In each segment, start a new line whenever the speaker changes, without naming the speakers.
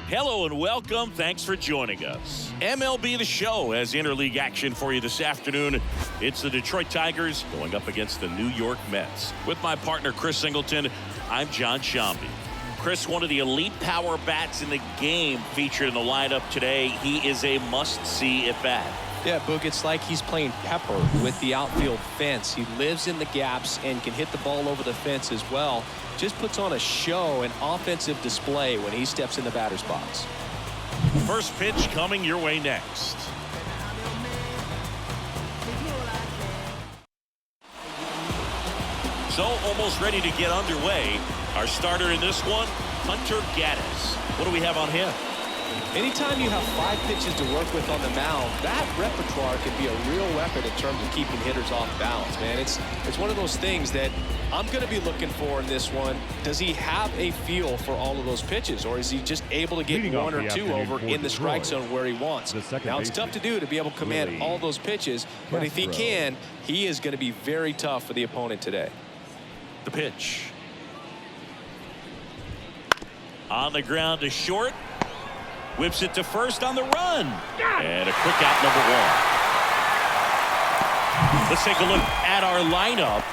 Hello and welcome. Thanks for joining us. MLB The Show has interleague action for you this afternoon. It's the Detroit Tigers going up against the New York Mets. With my partner, Chris Singleton, I'm John Shambi. Chris, one of the elite power bats in the game featured in the lineup today. He is a must-see at bat.
Yeah, Boog, it's like he's playing Pepper with the outfield fence. He lives in the gaps and can hit the ball over the fence as well. Just puts on a show, an offensive display when he steps in the batter's box.
First pitch coming your way next. So almost ready to get underway. Our starter in this one, Gaddis. What do we have on him?
Anytime you have 5 pitches to work with on the mound, that repertoire can be a real weapon in terms of keeping hitters off balance, man. It's one of those things that I'm going to be looking for in this one. Does he have a feel for all of those pitches, or is he just able to get one or two over in the strike zone where he wants? Now, it's tough to do to be able to command all those pitches, but if he can, he is going to be very tough for the opponent today.
The pitch. On the ground to short. Whips it to first on the run. And a quick out, number 1. Let's take a look at our lineup.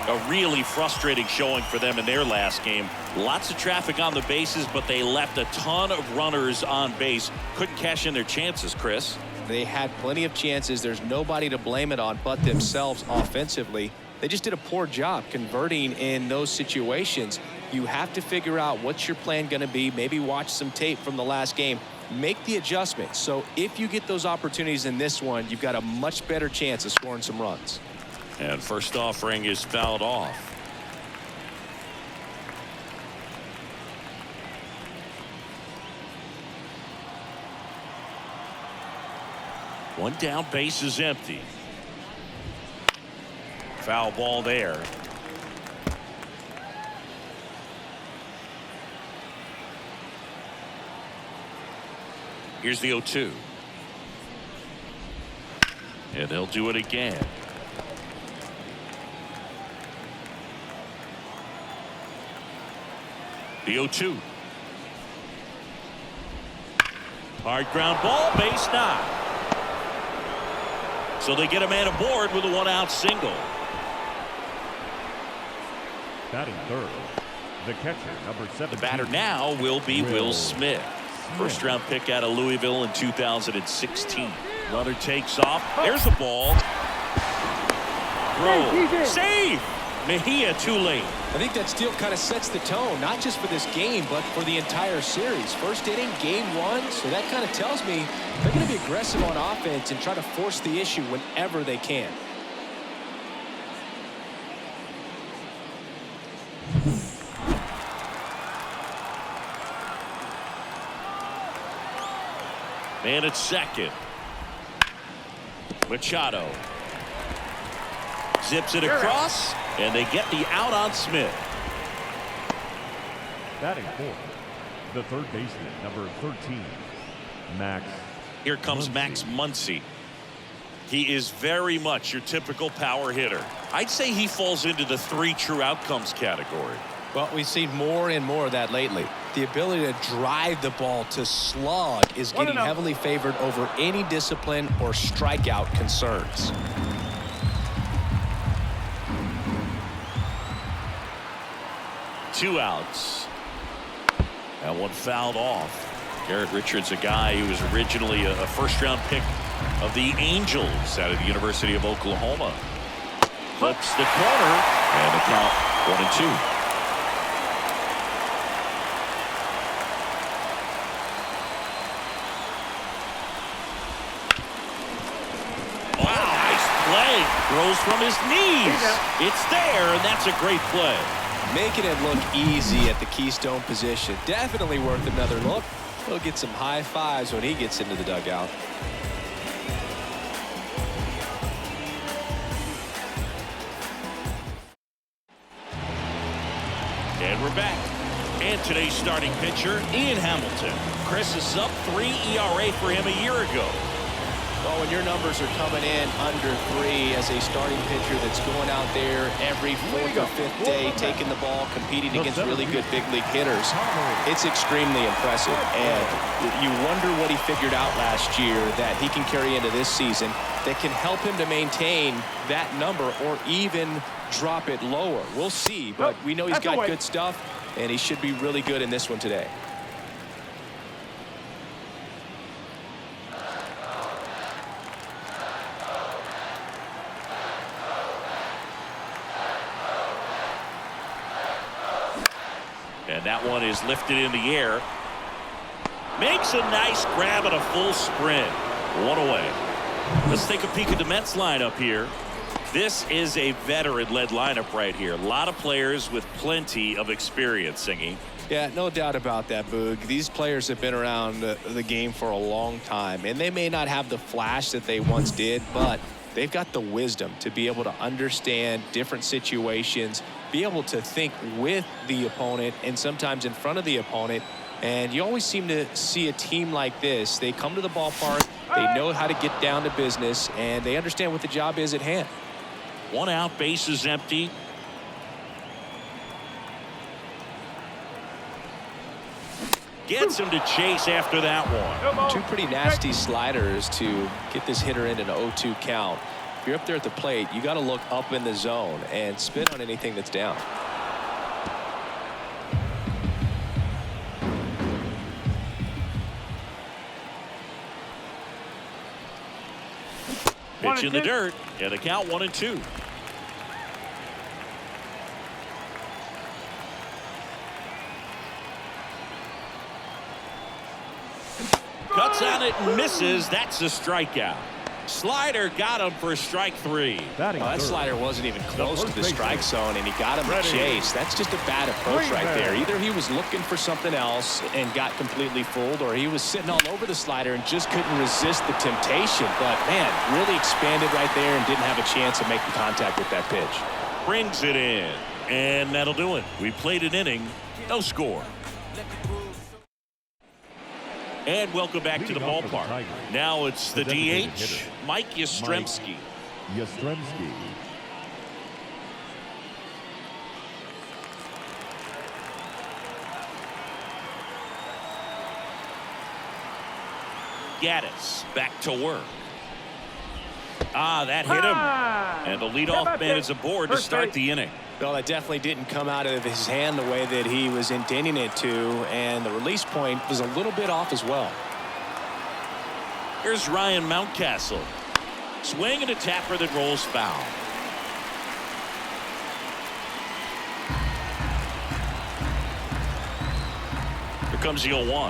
A really frustrating showing for them in their last game. Lots of traffic on the bases, but they left a ton of runners on base. Couldn't cash in their chances, Chris.
They had plenty of chances. There's nobody to blame it on but themselves offensively. They just did a poor job converting in those situations. You have to figure out what's your plan going to be. Maybe watch some tape from the last game. Make the adjustments. So if you get those opportunities in this one, you've got a much better chance of scoring some runs.
And first offering is fouled off. One down, base is empty. Foul ball there. Here's the 0-2. And they'll do it again. The 0-2. Hard ground ball, base knock. So they get a man aboard with a 1-out single.
Batting third, the catcher, number 7.
The batter now will be Will Smith. First round pick out of Louisville in 2016. Runner takes off. There's the ball. Throw. Save! Mejia too late.
I think that steal kind of sets the tone, not just for this game, but for the entire series. First inning, game 1, so that kind of tells me they're going to be aggressive on offense and try to force the issue whenever they can.
Man at second. Machado zips it across, and they get the out on Smith.
Batting fourth, the third baseman, number 13, Max.
Here comes
Muncy.
Max Muncy. He is very much your typical power hitter. I'd say he falls into the 3 true outcomes category.
Well, we've seen more and more of that lately. The ability to drive the ball to slug is getting heavily favored over any discipline or strikeout concerns.
Two outs. That one fouled off. Garrett Richards, a guy who was originally a first-round pick of the Angels out of the University of Oklahoma. Flips the corner, and the count 1-2. Throws from his knees. It's there, and that's a great play.
Making it look easy at the keystone position. Definitely worth another look. He'll get some high fives when he gets into the dugout.
And we're back. And today's starting pitcher, DET-I-Hamilton. Chris is sub-3 ERA for him a year ago.
Well, when your numbers are coming in under 3 as a starting pitcher that's going out there every 4th or 5th day, taking the ball, competing against really good big league hitters, it's extremely impressive. And you wonder what he figured out last year that he can carry into this season that can help him to maintain that number or even drop it lower. We'll see, but we know he's got good stuff, and he should be really good in this one today.
And that one is lifted in the air. Makes a nice grab at a full sprint. One away. Let's take a peek at the Mets lineup here. This is a veteran-led lineup right here. A lot of players with plenty of experience, Singy.
Yeah, no doubt about that, Boog. These players have been around the game for a long time, and they may not have the flash that they once did, but they've got the wisdom to be able to understand different situations, be able to think with the opponent and sometimes in front of the opponent. And you always seem to see a team like this. They come to the ballpark, they know how to get down to business, and they understand what the job is at hand.
One out, base is empty. Gets him to chase after that one.
2 pretty nasty sliders to get this hitter in an 0-2 count. If you're up there at the plate, you got to look up in the zone and spin on anything that's down.
Pitch in the dirt, and the count 1-2. Cuts on it and misses. That's a strikeout. Slider got him for strike 3.
That slider wasn't even close to the strike zone, and he got him to chase. That's just a bad approach right there. Either he was looking for something else and got completely fooled, or he was sitting all over the slider and just couldn't resist the temptation. But, man, really expanded right there and didn't have a chance of making contact with that pitch.
Brings it in, and that'll do it. We played an inning, no score. And welcome back to the ballpark. Now it's the DH, Mike Yastrzemski. Gaddis back to work. That hit him. And the leadoff man is aboard to start the inning.
Well, that definitely didn't come out of his hand the way that he was intending it to, and the release point was a little bit off as well.
Here's Ryan Mountcastle. Swing and a tapper that rolls foul. Here comes the 0-1.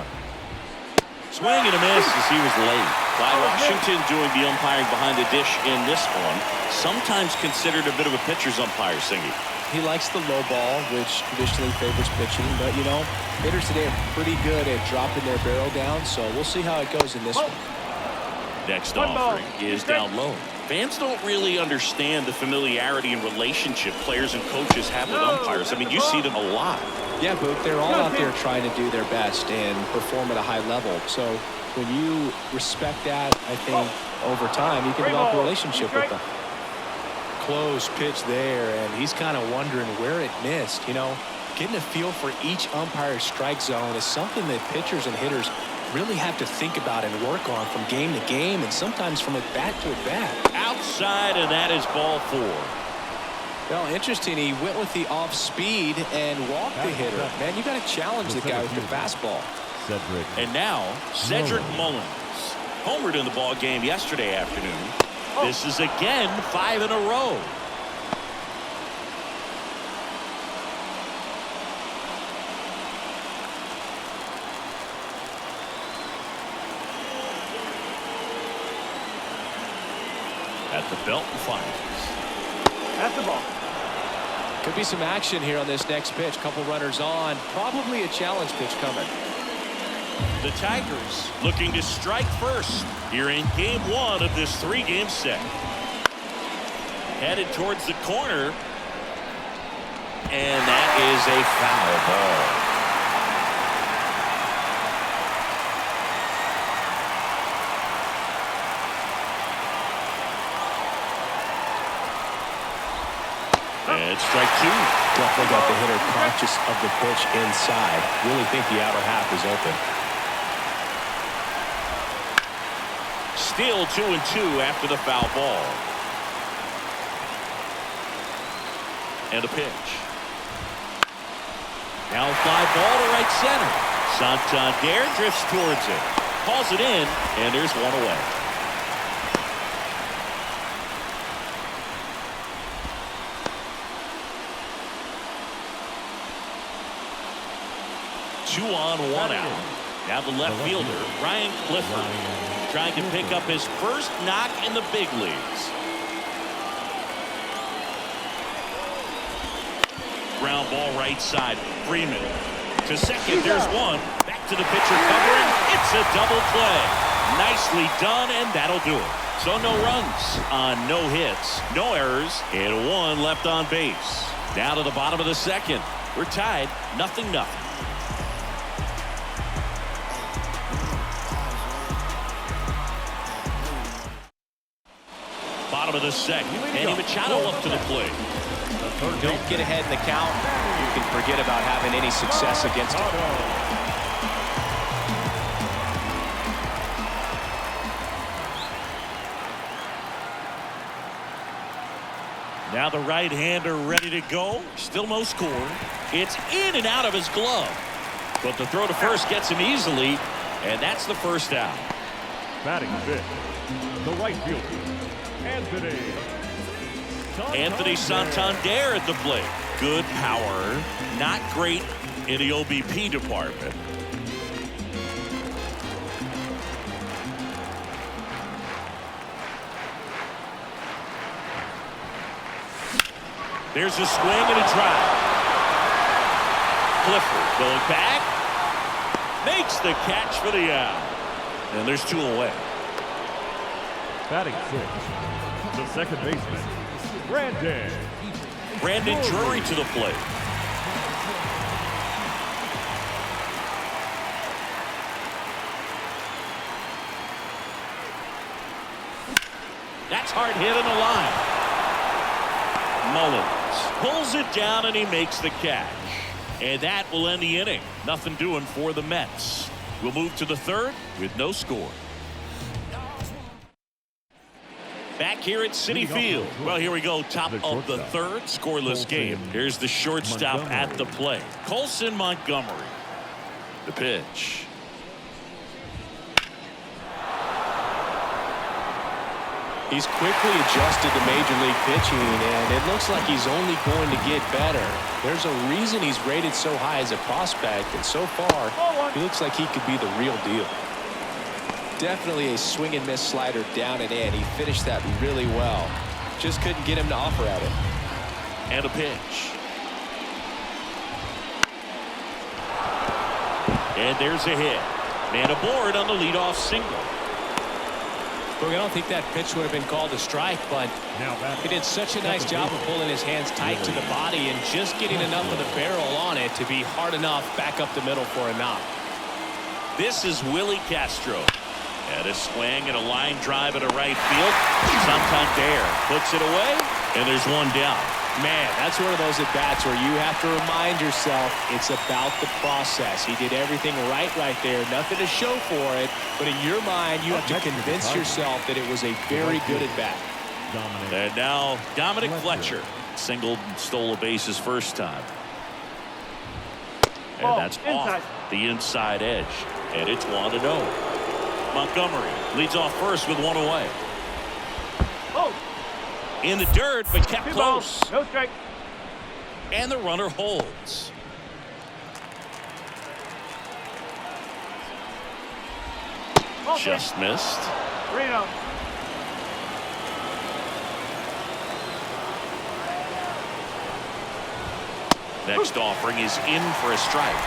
Swing and a miss as he was late. By Washington doing the umpiring behind the dish in this one. Sometimes considered a bit of a pitcher's umpire, Singy.
He likes the low ball, which traditionally favors pitching. But, you know, hitters today are pretty good at dropping their barrel down. So we'll see how it goes in this one.
Next offering is down low. Fans don't really understand the familiarity and relationship players and coaches have with umpires. I mean, you see them a lot.
Yeah, but they're all out there trying to do their best and perform at a high level. So when you respect that, I think over time you can develop a relationship with them. Close pitch there, and he's kind of wondering where it missed. You know, getting a feel for each umpire's strike zone is something that pitchers and hitters really have to think about and work on from game to game, and sometimes from at bat to at bat.
Outside, and that is ball 4.
Well, interesting. He went with the off speed and walked the hitter. Man, you got to challenge the guy with your fastball.
And now Cedric Mullins homered in the ball game yesterday afternoon. This is again 5 in a row. At the belt and fires.
That's the ball.
Could be some action here on this next pitch. Couple runners on. Probably a challenge pitch coming.
The Tigers looking to strike first here in game 1 of this 3-game set. Headed towards the corner. And that is a foul ball. And strike two.
Definitely got the hitter conscious of the pitch inside. Really think the outer half is open.
Still 2-2 after the foul ball. And a pitch. Now a fly ball to right center. Santander drifts towards it. Calls it in, and there's one away. Two on, one out. Now the left fielder, Ryan Clifford, trying to pick up his first knock in the big leagues. Ground ball right side. Freeman to second. There's one. Back to the pitcher covering. It's a double play. Nicely done, and that'll do it. So no runs on no hits, no errors, and one left on base. Down to the bottom of the second. We're tied 0-0. Bottom of the second. Manny Machado up to the plate.
Don't get ahead in the count. You can forget about having any success against him.
Now the right-hander ready to go. Still no score. It's in and out of his glove. But the throw to first gets him easily, and that's the first out.
Batting fifth, the right fielder,
Anthony Santander at the plate. Good power. Not great in the OBP department. There's a swing and a drive. Clifford going back. Makes the catch for the out. And there's two away.
Batting sixth, the second baseman,
Brandon Drury to the plate. That's hard hit in the line. Mullins pulls it down and he makes the catch. And that will end the inning. Nothing doing for the Mets. We'll move to the third with no score. Back here at Citi Field. Well, here we go. Top of the third. Scoreless game. Here's the shortstop at the plate. Colson Montgomery. The pitch.
He's quickly adjusted to Major League pitching, and it looks like he's only going to get better. There's a reason he's rated so high as a prospect, and so far, he looks like he could be the real deal. Definitely a swing and miss slider down and in. He finished that really well. Just couldn't get him to offer at it.
And a pitch. And there's a hit. Man aboard on the leadoff single.
Look, I don't think that pitch would have been called a strike, but he did such a nice job of pulling his hands tight to the body and just getting enough of the barrel on it to be hard enough back up the middle for a knock.
This is Willie Castro. And a swing and a line drive into right field. Santander puts it away, and there's one down.
Man, that's one of those at-bats where you have to remind yourself it's about the process. He did everything right there. Nothing to show for it, but in your mind, you have to convince yourself that it was a very good at-bat.
And now Dominic Fletcher singled and stole a base his first time. And that's off the inside edge. And it's 1-0. Montgomery leads off first with one away. In the dirt, but kept close.
No strike.
And the runner holds. Just missed.
3-0.
Next offering is in for a strike.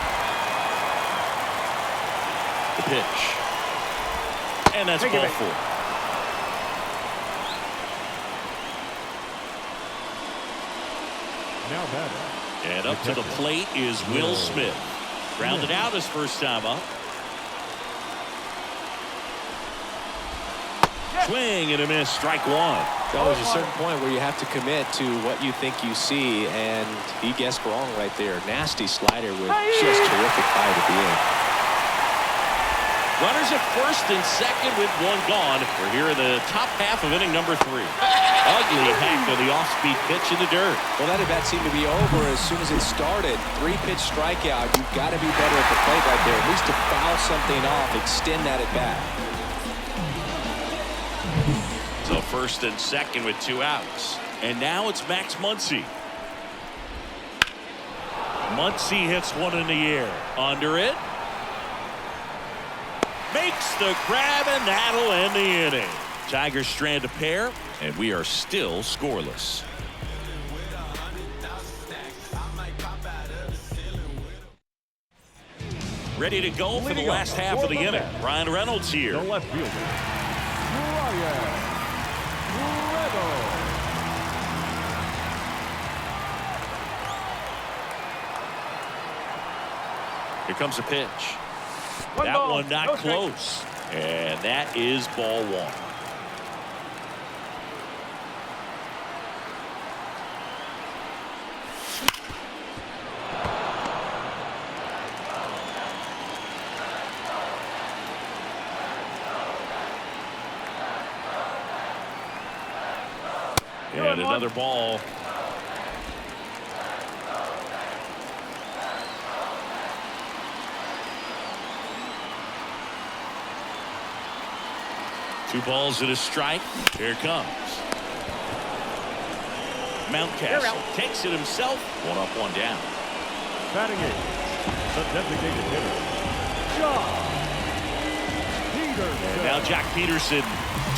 The pitch. And that's ball four.
now batting.
And up to the plate is Will Smith. Grounded out his first time up. Swing and a miss, strike one.
Well, there's a certain point where you have to commit to what you think you see, and he guessed wrong right there. Nasty slider with just terrific bite at the end.
Runners at first and second with one gone. We're here in the top half of inning number 3. Ugly hack of the off-speed pitch in the dirt.
Well, that at bat seemed to be over as soon as it started. 3-pitch strikeout. You've got to be better at the plate right there, at least to foul something off, extend that at bat.
So first and second with 2 outs. And now it's Max Muncy. Muncy hits one in the air. Under it. Makes the grab, and that'll end the inning. Tigers strand a pair, and we are still scoreless. Ready to go for the last half of the inning. Ryan Reynolds here.
The left fielder, Ryan Reynolds.
Here comes a pitch.
One
That
ball,
one not
no
close.
strike.
And that is ball 1. And another ball. Two balls and a strike. Here it comes. Mountcastle takes it himself. 1 up, 1 down.
Batting it, the designated hitter, Jock Peterson.
And now Jack Peterson,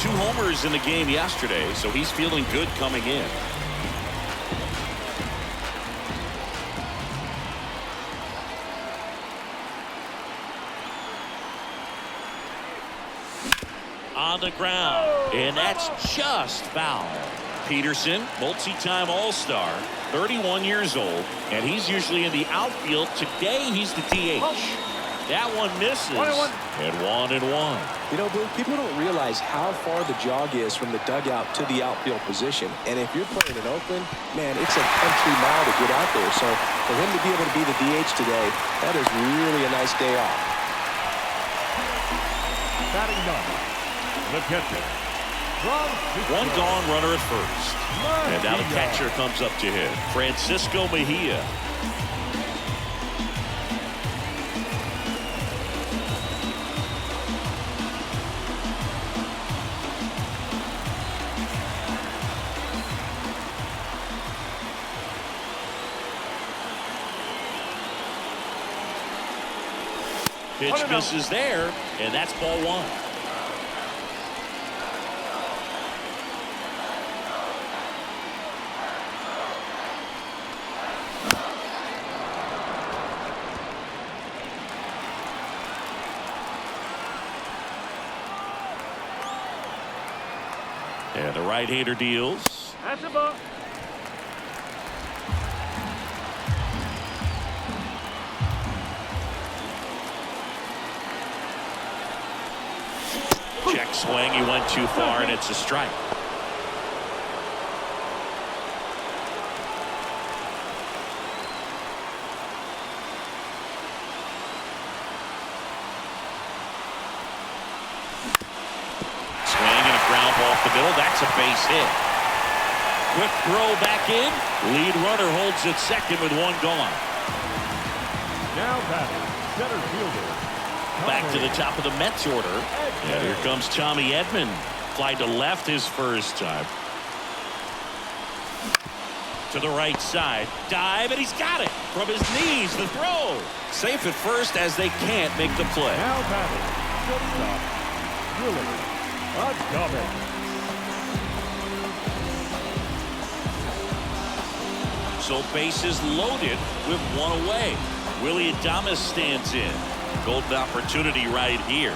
2 homers in the game yesterday, so he's feeling good coming in. On the ground, and that's just foul. Peterson, multi-time All-Star, 31 years old, and he's usually in the outfield. Today, he's the DH. That one misses, and 1-1.
You know, Blue, people don't realize how far the jog is from the dugout to the outfield position. And if you're playing in Oakland, man, it's a country mile to get out there. So for him to be able to be the DH today, that is really a nice day off.
Batting 9, the catcher.
One gone, runner at first. And now the catcher comes up to him, Francisco Mejia. Pitch misses there, and that's ball 1. And the right-hander deals.
That's a ball.
Check swing. He went too far, and it's a strike. Off the middle, that's a base hit. Quick throw back in. Lead runner holds at second with 1 gone.
Now batting, center fielder.
Back to the top of the Mets order. And here comes Tommy Edman. Fly to left his first time. To the right side. Dive, and he's got it. From his knees, the throw. Safe at first as they can't make the play.
Now batting, shortstop, Willie Adames.
So bases loaded with 1 away. Willie Adames stands in. Golden opportunity right here.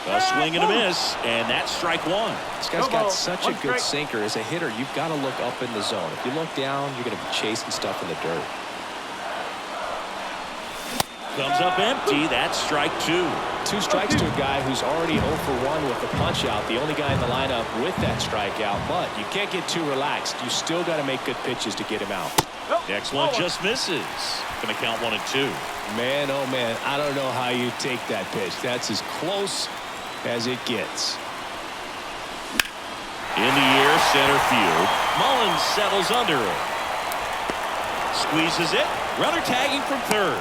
A swing and a miss, and that's strike 1.
This guy's got such a good sinker. As a hitter, you've got to look up in the zone. If you look down, you're going to be chasing stuff in the dirt.
Comes up empty. That's strike 2.
2 strikes to a guy who's already 0 for 1 with the punch out. The only guy in the lineup with that strikeout. But you can't get too relaxed. You still got to make good pitches to get him out.
Next one just misses. Going to count 1 and 2.
Man, oh man, I don't know how you take that pitch. That's as close as it gets.
In the air, center field. Mullins settles under it. Squeezes it. Runner tagging from third.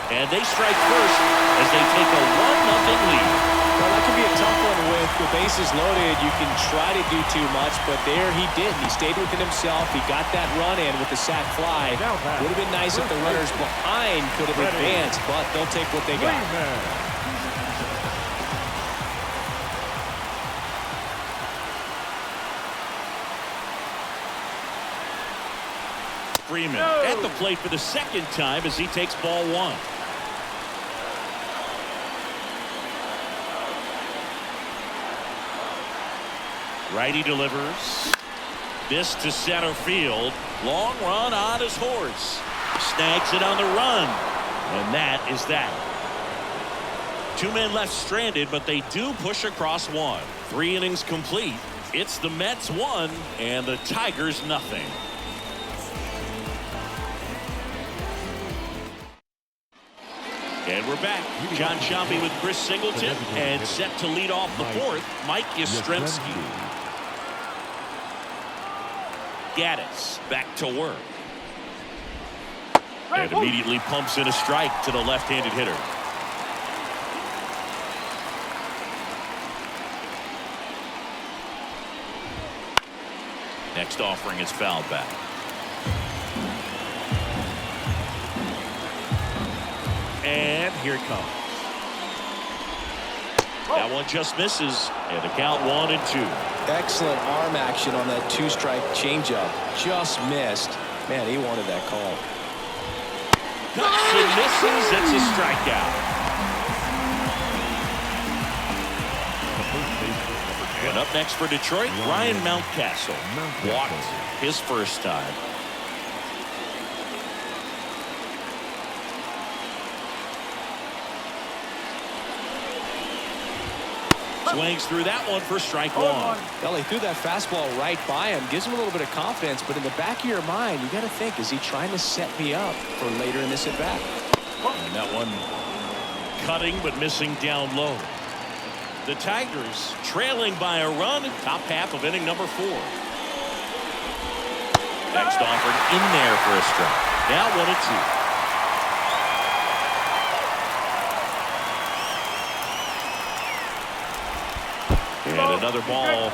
And they strike first as they take a 1-0 lead.
Well, that can be a tough one with the bases loaded. You can try to do too much, but there he didn't. He stayed within himself. He got that run in with the sac fly. Would have been nice if the runners behind could have advanced, but they'll take what they got.
Freeman at the plate for the second time as he takes ball 1. Righty delivers. This to center field. Long run on his horse. Snags it on the run. And that is that. 2 men left stranded, but they do push across 1. 3 innings complete. It's the Mets 1 and the Tigers nothing. And we're back. John Sciambi with Chris Singleton, and set to lead off the 4th, Mike Yastrzemski. Gaddis back to work. And immediately pumps in a strike to the left-handed hitter. Next offering is fouled back. And here it comes. That one just misses, and the count 1 and 2.
Excellent arm action on that 2-strike changeup. Just missed. Man, he wanted that call.
Cuts and misses. It's a strikeout. And up next for Detroit, Ryan Mountcastle. Walked his first time. Swings through that one for strike 1.
Well, he threw that fastball right by him. Gives him a little bit of confidence, but in the back of your mind, you got to think, is he trying to set me up for later in this at-bat?
And that one cutting but missing down low. The Tigers trailing by a run in top half of inning number 4. Next offered in there for a strike. Now 1 and 2. And another ball.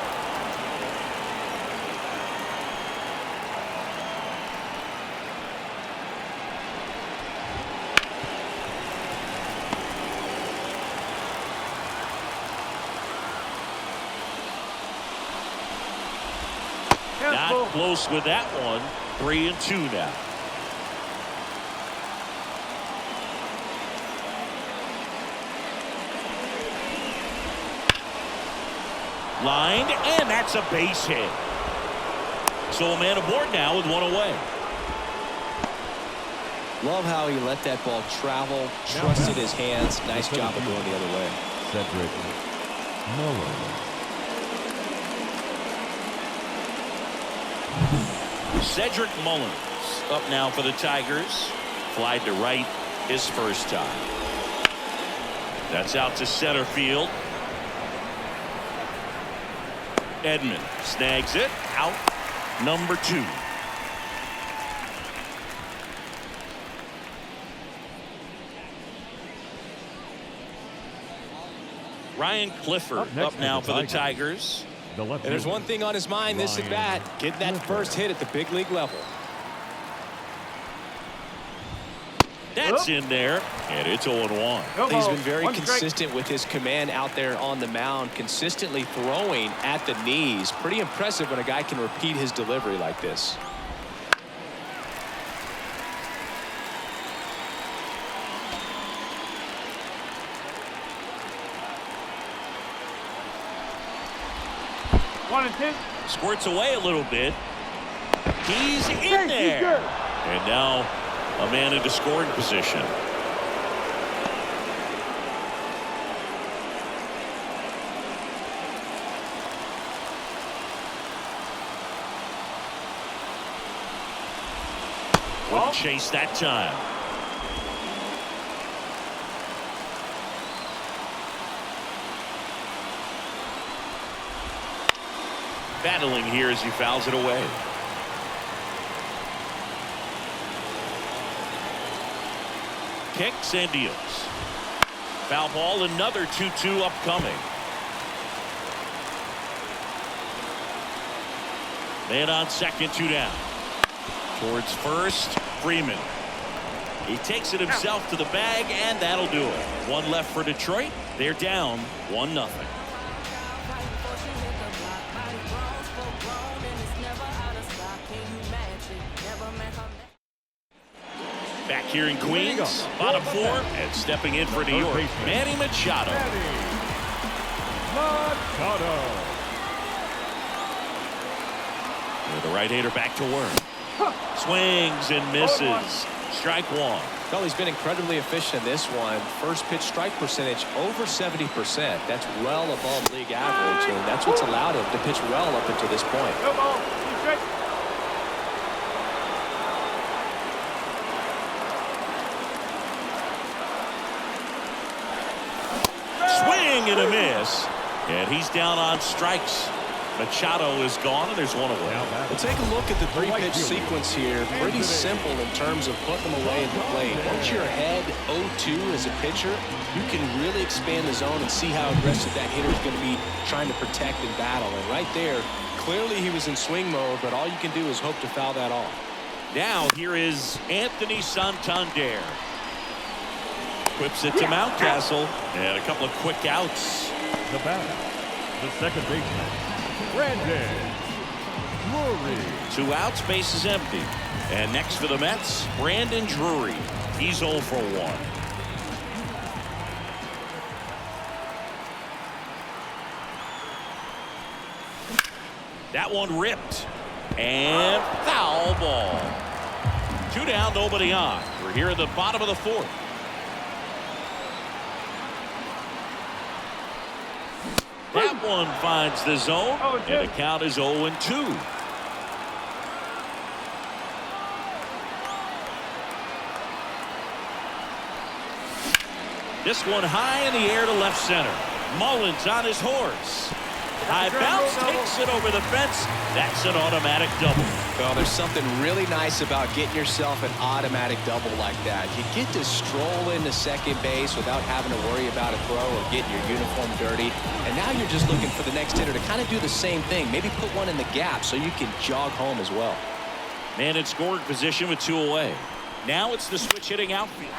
Not close with that one. 3 and 2 now. Lined, and that's a base hit. So a man aboard now with 1 away.
Love how he let that ball travel, trusted his hands. Nice job of going the other way.
Cedric Mullins.
Cedric Mullins up now for the Tigers. Flied to right his first time. That's out to center field. Edman snags it. Out number 2. Ryan Clifford up now for the Tigers.
And there's one thing on his mind this at bat. Get that first hit at the big league level.
That's in there, and it's 0-1.
He's been very consistent with his command out there on the mound, consistently throwing at the knees. Pretty impressive when a guy can repeat his delivery like this.
Squirts away a little bit. He's in there. And now a man into scoring position. Wouldn't chase that time. Battling here as he fouls it away. Kicks and deals. Foul ball, another 2-2 upcoming. Man on second, 2 down. Towards first, Freeman. He takes it himself to the bag, and that'll do it. 1 left for Detroit. They're down 1-0. Back here in Queens, bottom 4, and stepping in for New York, Manny Machado. The right-hander back to work. Swings and misses. Strike 1.
Well, he's been incredibly efficient in this one. First pitch strike percentage over 70%. That's well above league average, and that's what's allowed him to pitch well up until this point.
Swing and a miss, and he's down on strikes. Machado is gone, and there's 1 away.
Well, take a look at the 3-pitch sequence here. Pretty simple in terms of putting them away at the plate. Once you're ahead 0-2 as a pitcher, you can really expand the zone and see how aggressive that hitter is going to be trying to protect and battle. And right there, clearly he was in swing mode, but all you can do is hope to foul that off.
Now here is Anthony Santander. Whips it to Mountcastle, and a couple of quick outs.
The batter, the second baseman, Brandon Drury.
2 outs, base is empty. And next for the Mets, Brandon Drury. He's 0 for 1. That one ripped. And foul ball. 2 down, nobody on. We're here at the bottom of the 4th. That one finds the zone, and the count is 0-2. This one high in the air to left center. Mullins on his horse. High bounce, takes it over the fence. That's an automatic double.
Well, there's something really nice about getting yourself an automatic double like that. You get to stroll into second base without having to worry about a throw or getting your uniform dirty. And now you're just looking for the next hitter to kind of do the same thing. Maybe put one in the gap so you can jog home as well.
Man in scoring position with 2 away. Now it's the switch hitting outfield.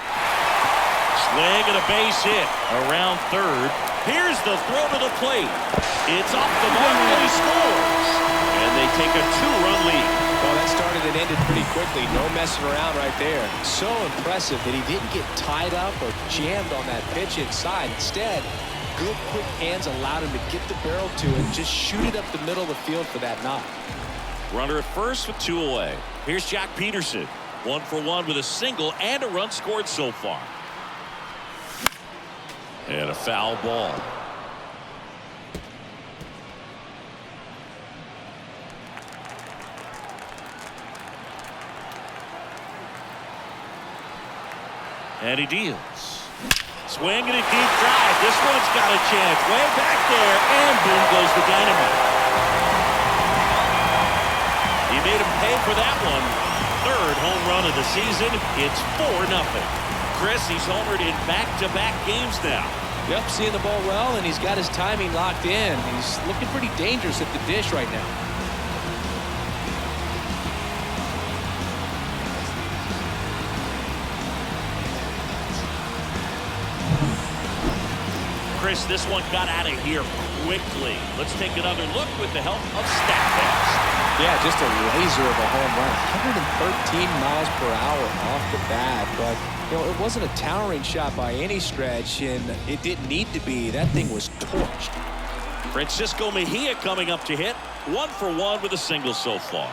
Swing and a base hit around third. Here's the throw to the plate. It's off the mark and he scores. And they take a 2-run lead.
Well, that started and ended pretty quickly. No messing around right there. So impressive that he didn't get tied up or jammed on that pitch inside. Instead, good quick hands allowed him to get the barrel to it and just shoot it up the middle of the field for that knock.
Runner at first with 2 away. Here's Jack Peterson. 1 for 1 with a single and a run scored so far. And a foul ball. And he deals. Swing and a deep drive. This one's got a chance. Way back there, and boom goes the dynamite. He made him pay for that one. 3rd home run of the season. It's 4-0. Chris, he's homered in back-to-back games now.
Yep, seeing the ball well, and he's got his timing locked in. He's looking pretty dangerous at the dish right now.
Chris, this one got out of here quickly. Let's take another look with the help of StatCast.
Yeah, just a laser of a home run. 113 miles per hour off the bat, but you know, it wasn't a towering shot by any stretch, and it didn't need to be. That thing was torched.
Francisco Mejia coming up to hit. 1 for 1 with a single so far.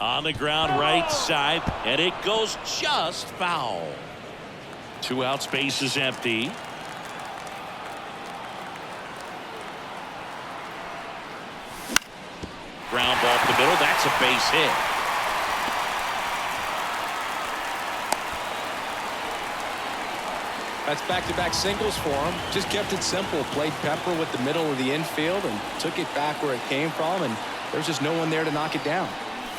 On the ground right side, and it goes just foul. 2 outs, base is empty. Ground ball the middle. That's a base hit.
That's back-to-back singles for him. Just kept it simple. Played pepper with the middle of the infield and took it back where it came from, and there's just no one there to knock it down.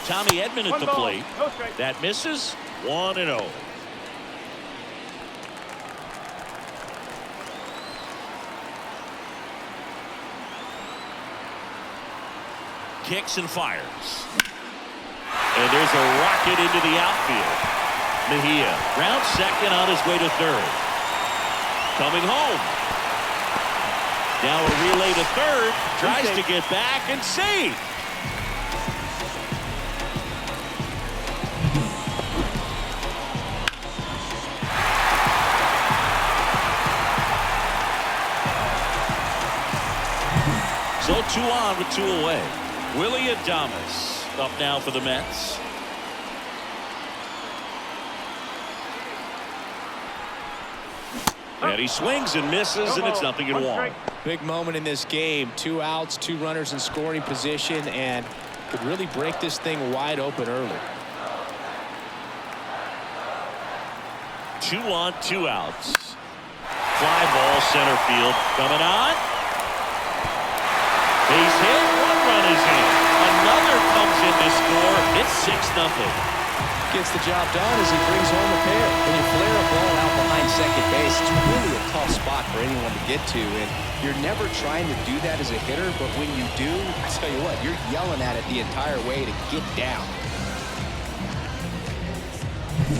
Tommy Edman at the plate. That misses. 1-0. Kicks and fires. And there's a rocket into the outfield. Mejia round second on his way to third. Coming home. Now a relay to third. Tries to get back and save. So 2 on with 2 away. Willie Adames up now for the Mets. And he swings and misses, and it's 0-1.
Big moment in this game. 2 outs, 2 runners in scoring position, and could really break this thing wide open early.
2 on, 2 outs. Fly ball center field coming on. Base hit. 1 run is in. Another comes in to score. It's 6-0.
Gets the job done as he brings home a pair.
When you flare a ball out behind second base, it's really a tough spot for anyone to get to, and you're never trying to do that as a hitter, but when you do, I tell you what, you're yelling at it the entire way to get down.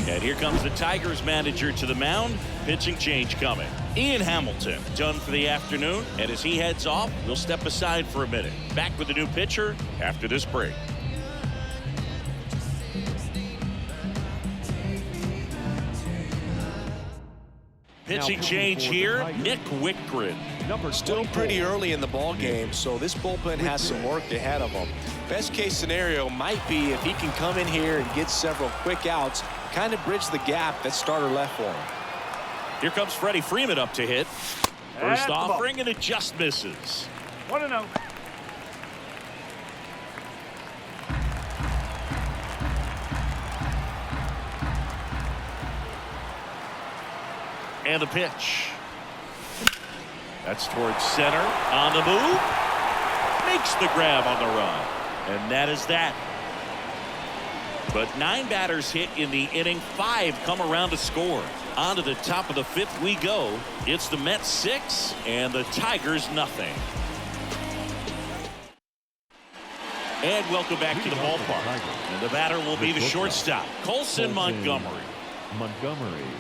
And here comes the Tigers manager to the mound. Pitching change coming. DET-I-Hamilton done for the afternoon, and as he heads off, we'll step aside for a minute. Back with the new pitcher after this break. Pitching change here, Nick Whitgren.
Still pretty early in the ball game, so this bullpen has some work ahead of him. Best case scenario might be if he can come in here and get several quick outs, kind of bridge the gap that starter left for him.
Here comes Freddie Freeman up to hit. First offering, and it just misses.
1-0.
And the pitch. That's towards center. On the move. Makes the grab on the run. And that is that. But 9 batters hit in the inning. 5 come around to score. On to the top of the 5th we go. It's the Mets 6 and the Tigers nothing. And welcome back to the ballpark. And the batter will be the shortstop, Colson Montgomery.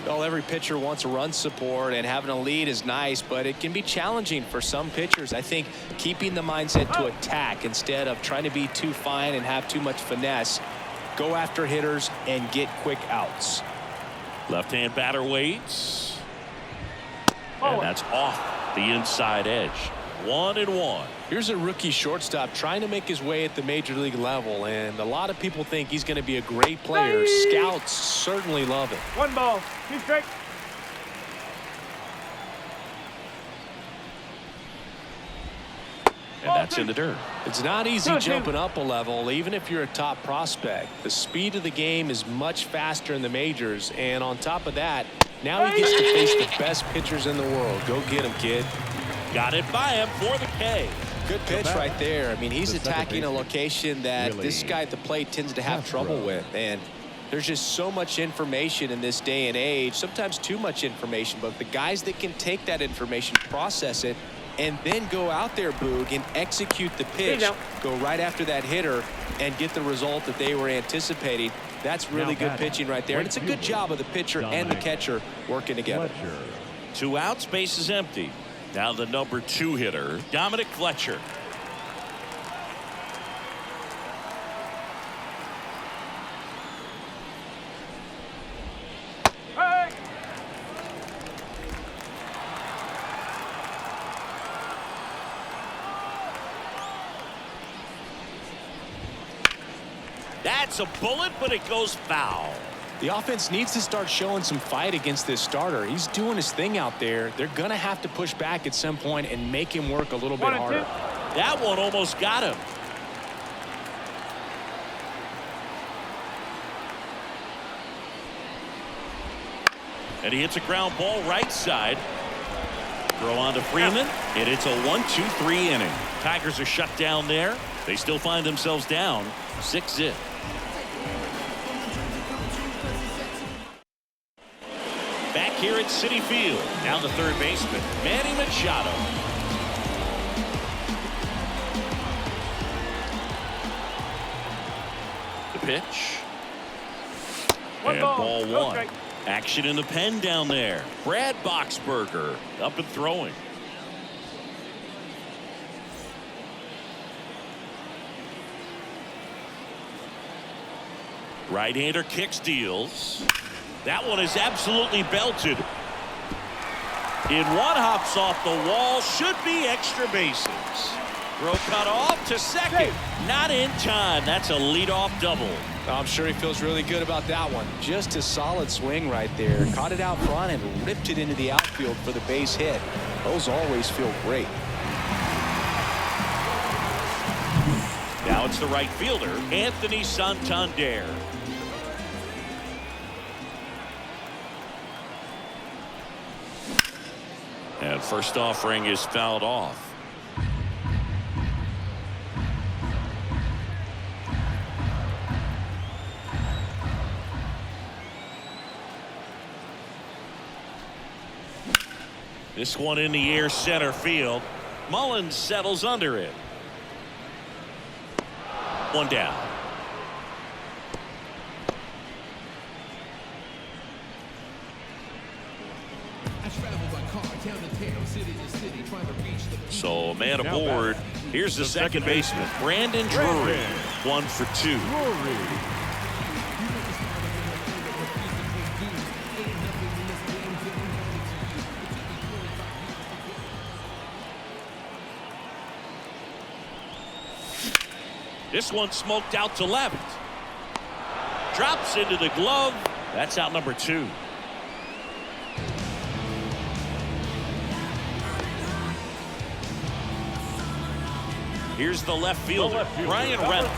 Well, every pitcher wants a run support, and having a lead is nice, but it can be challenging for some pitchers. I think keeping the mindset to attack instead of trying to be too fine and have too much finesse. Go after hitters and get quick outs.
Left-hand batter waits. And that's off the inside edge. 1-1.
Here's a rookie shortstop trying to make his way at the major league level, and a lot of people think he's going to be a great player. Scouts certainly love it.
1 ball, 2 strikes.
And that's in the dirt.
It's not easy jumping up a level, even if you're a top prospect. The speed of the game is much faster in the majors, and on top of that, now he gets to face the best pitchers in the world. Go get him, kid.
Got it by him for the K.
Good pitch right there. I mean, he's attacking a location that this guy at the plate tends to have trouble with, and there's just so much information in this day and age, sometimes too much information, but the guys that can take that information, process it, and then go out there, Boog, and execute the pitch, go right after that hitter and get the result that they were anticipating. That's really good pitching right there, and it's a good job of the pitcher and the catcher working together.
2 outs, base is empty. Now the number 2 hitter, Dominic Fletcher.
Hey!
That's a bullet, but it goes foul.
The offense needs to start showing some fight against this starter. He's doing his thing out there. They're going to have to push back at some point and make him work a little bit harder.
That one almost got him. And he hits a ground ball right side. Throw on to Freeman, and it's a 1-2-3 inning. Tigers are shut down there. They still find themselves down 6-0. Back here at Citi Field, down to third baseman, Manny Machado. The pitch. And ball one. Okay. Action in the pen down there. Brad Boxberger up and throwing. Right-hander kicks, deals. That one is absolutely belted. In one, hops off the wall. Should be extra bases. Throw cut off to second. Not in time. That's a leadoff double.
I'm sure he feels really good about that one. Just a solid swing right there. Caught it out front and ripped it into the outfield for the base hit. Those always feel great.
Now it's the right fielder, Anthony Santander. And first offering is fouled off. This one in the air, center field. Mullins settles under it. One down. So a man aboard. Here's the second baseman, Brandon Drury. 1 for 2. This one smoked out to left. Drops into the glove. That's out number 2. Here's the left fielder, Brian Reynolds.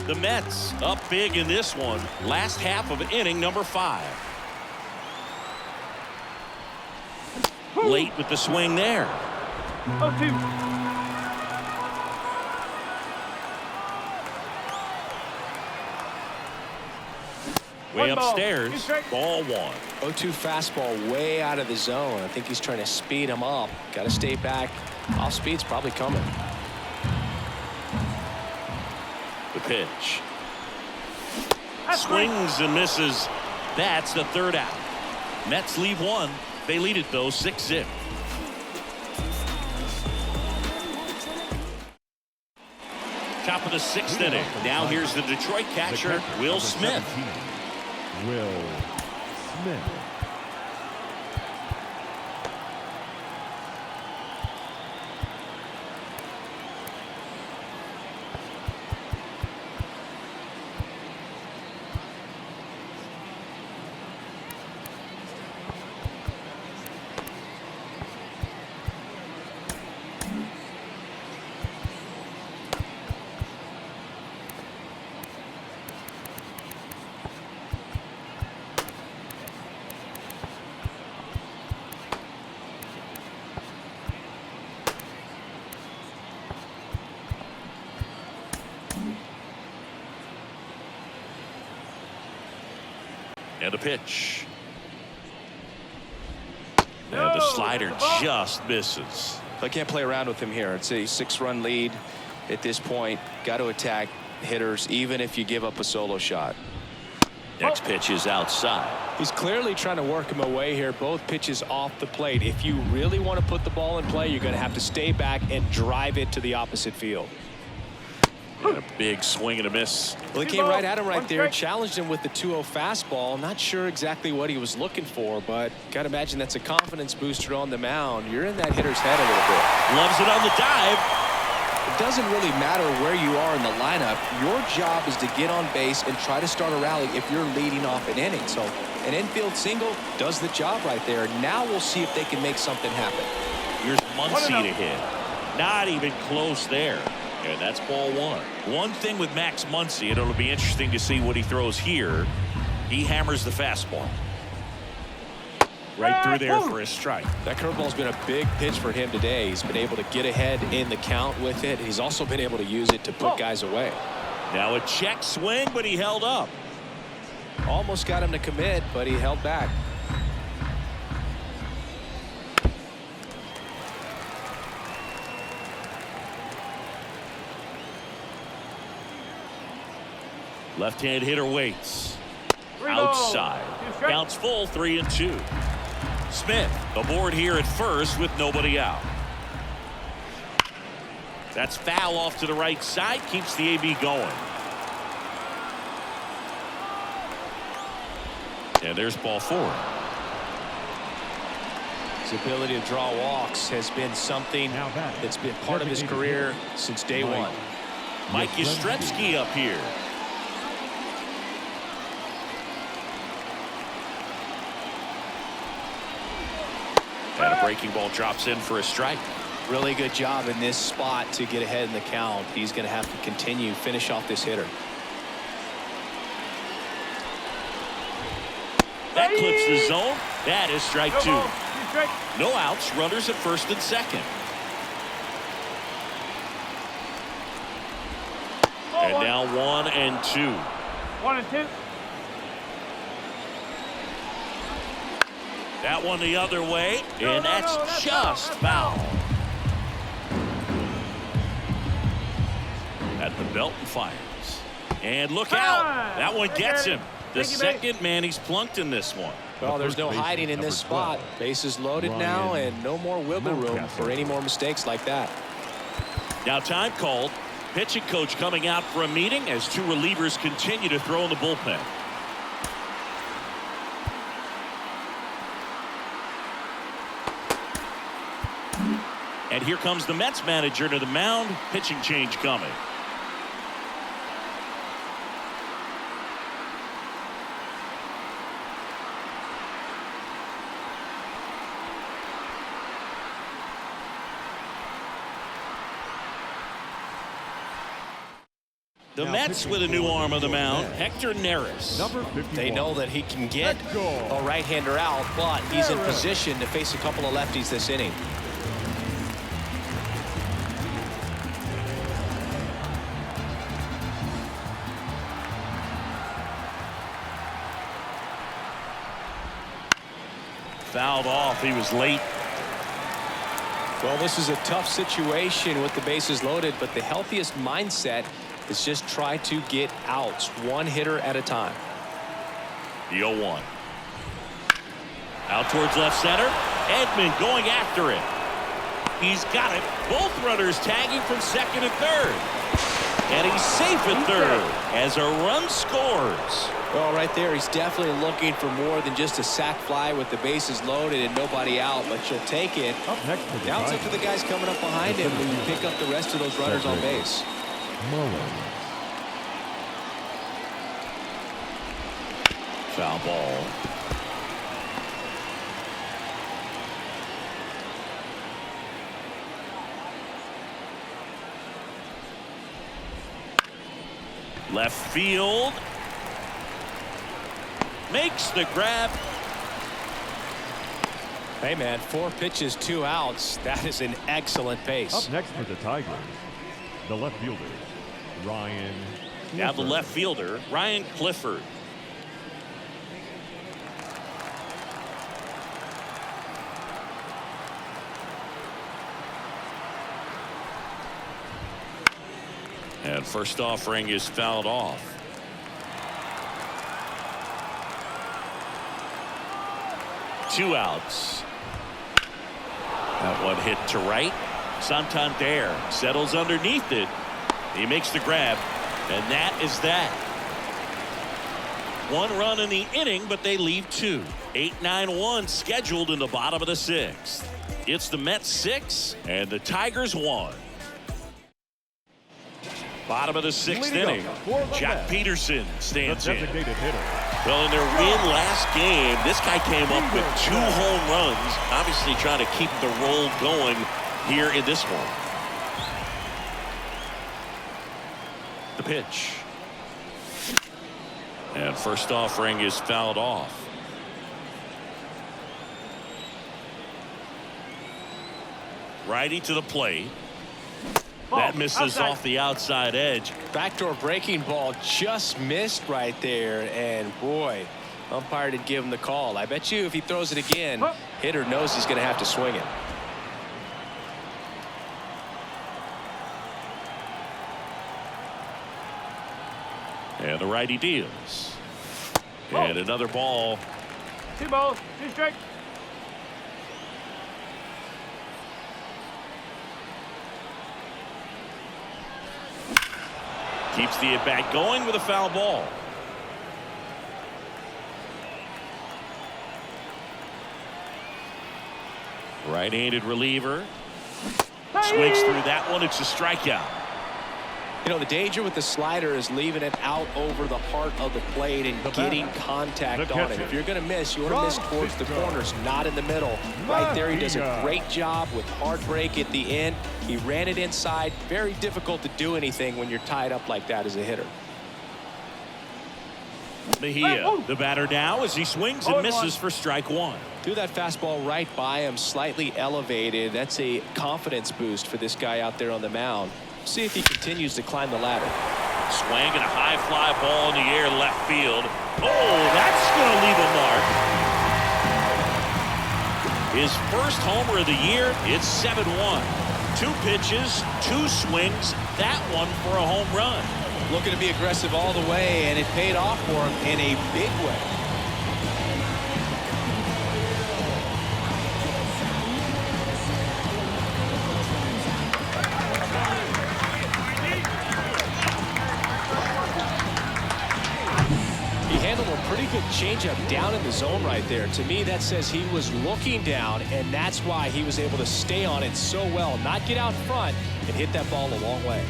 The Mets up big in this one. Last half of inning number 5. Late with the swing there.
0-2.
Way upstairs, ball 1.
0-2 fastball way out of the zone. I think he's trying to speed him up. Got to stay back. Off speed's probably coming.
The pitch. Swings and misses. That's the third out. Mets leave 1. They lead it though 6-0. Top of the 6th inning. Now here's the Detroit catcher, Will Smith.
Will Smith.
And a pitch. And the slider just misses.
I can't play around with him here. It's a 6-run lead at this point. Got to attack hitters even if you give up a solo shot.
Next pitch is outside.
He's clearly trying to work him away here. Both pitches off the plate. If you really want to put the ball in play, you're going to have to stay back and drive it to the opposite field.
And a big swing and a miss.
Well, he came right at him right there, challenged him with the 2-0 fastball. Not sure exactly what he was looking for, but got to imagine that's a confidence booster on the mound. You're in that hitter's head a little bit.
Loves it on the dive.
It doesn't really matter where you are in the lineup. Your job is to get on base and try to start a rally if you're leading off an inning. So
An infield single does the job right there. Now we'll see if they can make something happen.
Here's Muncy to hit. Not even close there. And that's ball one. One thing with Max Muncy, and it'll be interesting to see what he throws here. He hammers the fastball. Right through there for a strike.
That curveball's been a big pitch for him today. He's been able to get ahead in the count with it. He's also been able to use it to put guys away.
Now a check swing, but he held up.
Almost got him to commit, but he held back.
Left-hand hitter waits. Outside. Counts full, 3-2. Smith aboard here at first with nobody out. That's foul off to the right side. Keeps the AB going. And there's ball four.
His ability to draw walks has been something that's been part of his career since day one.
Mike Yastrzemski up here. And a breaking ball drops in for a strike.
Really good job in this spot to get ahead in the count. He's going to have to continue, finish off this hitter.
That clips the zone. That is strike two. No outs, runners at first and second. And now 1-2.
1-2.
That one the other way, and that's just foul. At the belt and fires. And look out. That one gets him. The second man he's plunked in this one.
Well, there's no hiding in this spot. Bases loaded now, and no more wiggle room for any more mistakes like that.
Now time called. Pitching coach coming out for a meeting as two relievers continue to throw in the bullpen. And here comes the Mets manager to the mound. Pitching change coming. The Mets with a new arm on the mound, Hector Neris.
Number 51.
They know that he can get a right-hander out, but he's in position to face a couple of lefties this inning.
Fouled off. He was late.
Well, this is a tough situation with the bases loaded, but the healthiest mindset is just try to get outs, one hitter at a time.
The 0-1. Out towards left center. Edman going after it. He's got it. Both runners tagging from second and third. And he's safe at third as a run scores.
Well, right there, he's definitely looking for more than just a sac fly with the bases loaded and nobody out, but you'll take it. Now it's up to the guys coming up behind him to pick up the rest of those runners on base.
Foul ball. Left field. Makes the grab.
Hey, man, 4 pitches, 2 outs. That is an excellent pace.
Up next for the Tigers, the left fielder, Ryan Clifford.
Now the left fielder, Ryan Clifford. And first offering is fouled off. Two outs. That one hit to right. Santander settles underneath it. He makes the grab, and that is that. 1 run in the inning, but they leave 2. 8-9-1 scheduled in the bottom of the 6th. It's the Mets 6 and the Tigers 1. Bottom of the 6th inning. Jack Peterson stands in.
Designated hitter,
Well, in their win last game, this guy came up with 2 home runs, obviously trying to keep the roll going here in this one. The pitch. And first offering is fouled off. Righty to the plate. That misses off the outside edge.
Backdoor breaking ball just missed right there, and boy, umpire didn't give him the call. I bet you if he throws it again, hitter knows he's going to have to swing it.
And the righty deals. And another ball.
2 balls, 2 strikes.
Keeps the at-bat going with a foul ball. Right-handed reliever. Swings through that one. It's a strikeout.
You know, the danger with the slider is leaving it out over the heart of the plate and getting contact on it. If you're going to miss, you want to miss towards the corners, not in the middle. Right there, he does a great job with hard break at the end. He ran it inside. Very difficult to do anything when you're tied up like that as a hitter.
Mejia, the batter now as he swings and misses for strike 1.
Threw that fastball right by him, slightly elevated. That's a confidence boost for this guy out there on the mound. See if he continues to climb the ladder.
Swing and a high fly ball in the air left field. Oh, that's going to leave a mark. His first homer of the year. It's 7-1. 2 pitches, 2 swings. That one for a home run.
Looking to be aggressive all the way, and it paid off for him in a big way. Pretty good changeup down in the zone right there. To me, that says he was looking down, and that's why he was able to stay on it so well, not get out front, and hit that ball a long way.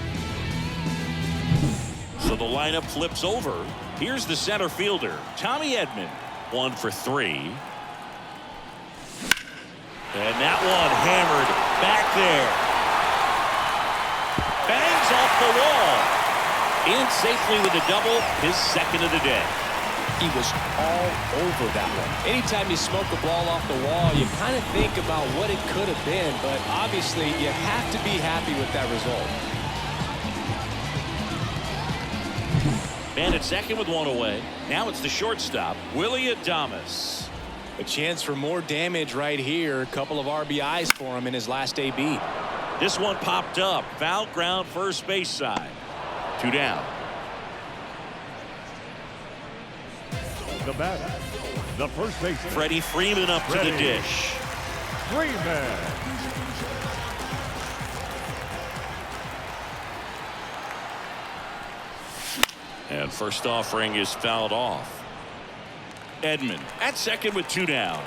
So the lineup flips over. Here's the center fielder, Tommy Edman, 1 for 3. And that one hammered back there. Bangs off the wall. In safely with a double, his second of the day.
He was all over that one. Anytime you smoke a ball off the wall, you kind of think about what it could have been, but obviously you have to be happy with that result.
Man at second with 1 away. Now it's the shortstop, Willie Adames.
A chance for more damage right here. A couple of RBIs for him in his last AB.
This one popped up. Foul ground first base side. 2 down.
The batter, the first baseman,
Freddie Freeman up to the dish.
Freeman.
And first offering is fouled off. Edman at second with 2 down.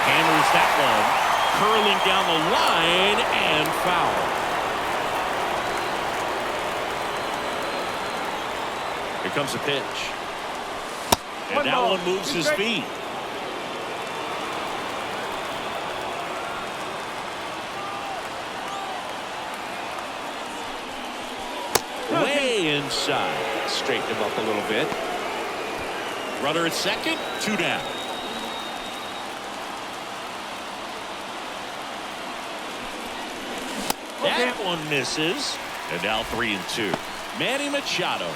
Hammers that one. Curling down the line and foul. Here comes a pitch. And that one moves his feet. Way inside.
Straighten him up a little bit.
Runner at second, 2 down. That one misses. And now 3-2. Manny Machado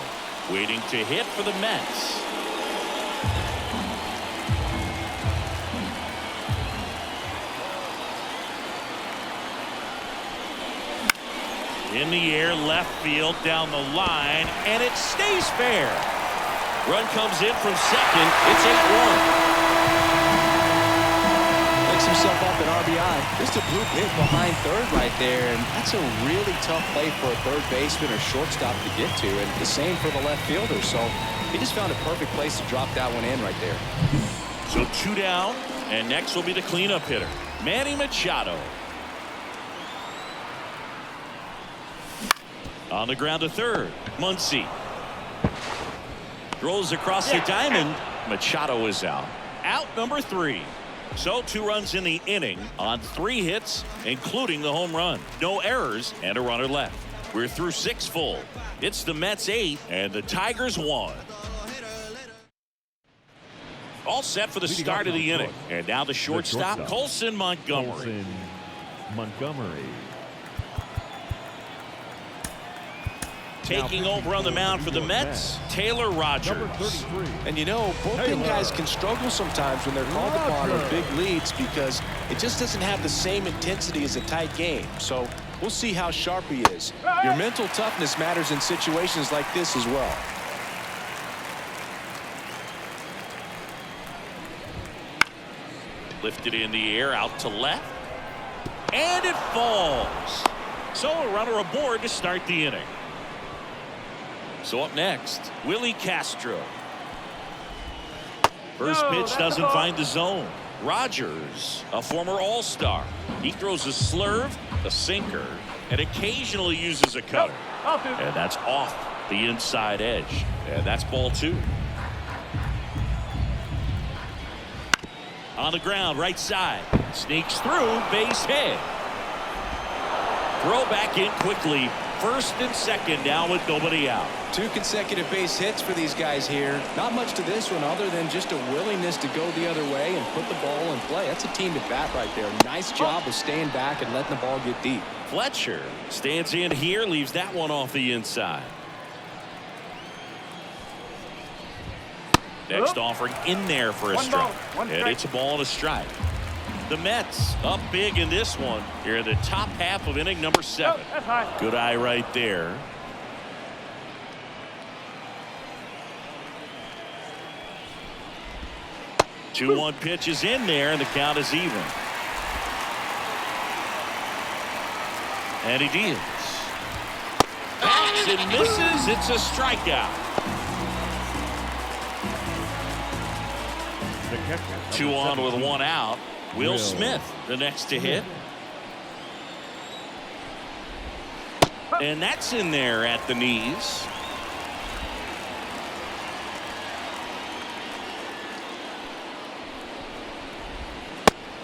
waiting to hit for the Mets. In the air, left field, down the line, and it stays fair. Run comes in from second. It's 8-1.
Picks himself up an RBI. Just a blue hit behind third right there, and that's a really tough play for a third baseman or shortstop to get to, and the same for the left fielder. So he just found a perfect place to drop that one in right there.
So 2 down, and next will be the cleanup hitter, Manny Machado. On the ground to third. Muncy throws across the diamond. Machado is out. Out number 3. So 2 runs in the inning on 3 hits, including the home run. No errors and a runner left. We're through 6 full. It's the Mets 8 and the Tigers 1. All set for the start of the inning. And now the shortstop, Colson Montgomery. Taking over on the mound for the Mets, Taylor Rogers.
And you know, bullpen guys can struggle sometimes when they're called upon on big leads because it just doesn't have the same intensity as a tight game. So we'll see how sharp he is. Your mental toughness matters in situations like this as well.
Lifted in the air out to left. And it falls. So a runner aboard to start the inning. So up next, Willie Castro. First pitch doesn't find the zone. Rogers, a former All-Star. He throws a slurve, a sinker, and occasionally uses a cutter. And that's off the inside edge. And that's ball 2. On the ground, right side. Sneaks through, base hit. Throw back in quickly. First and second now with nobody out.
2 consecutive base hits for these guys here. Not much to this one other than just a willingness to go the other way and put the ball in play. That's a team at bat right there. Nice job of staying back and letting the ball get deep.
Fletcher stands in here, leaves that one off the inside. Next offering in there for a strike. And it's a ball and a strike. The Mets up big in this one here in the top half of inning number 7. Good eye right there. Two 2-1 pitch is in there and the count is even. And he deals. Bats and misses. It's a strikeout. 2 on with 1 out. Will Smith the next to hit. And that's in there at the knees.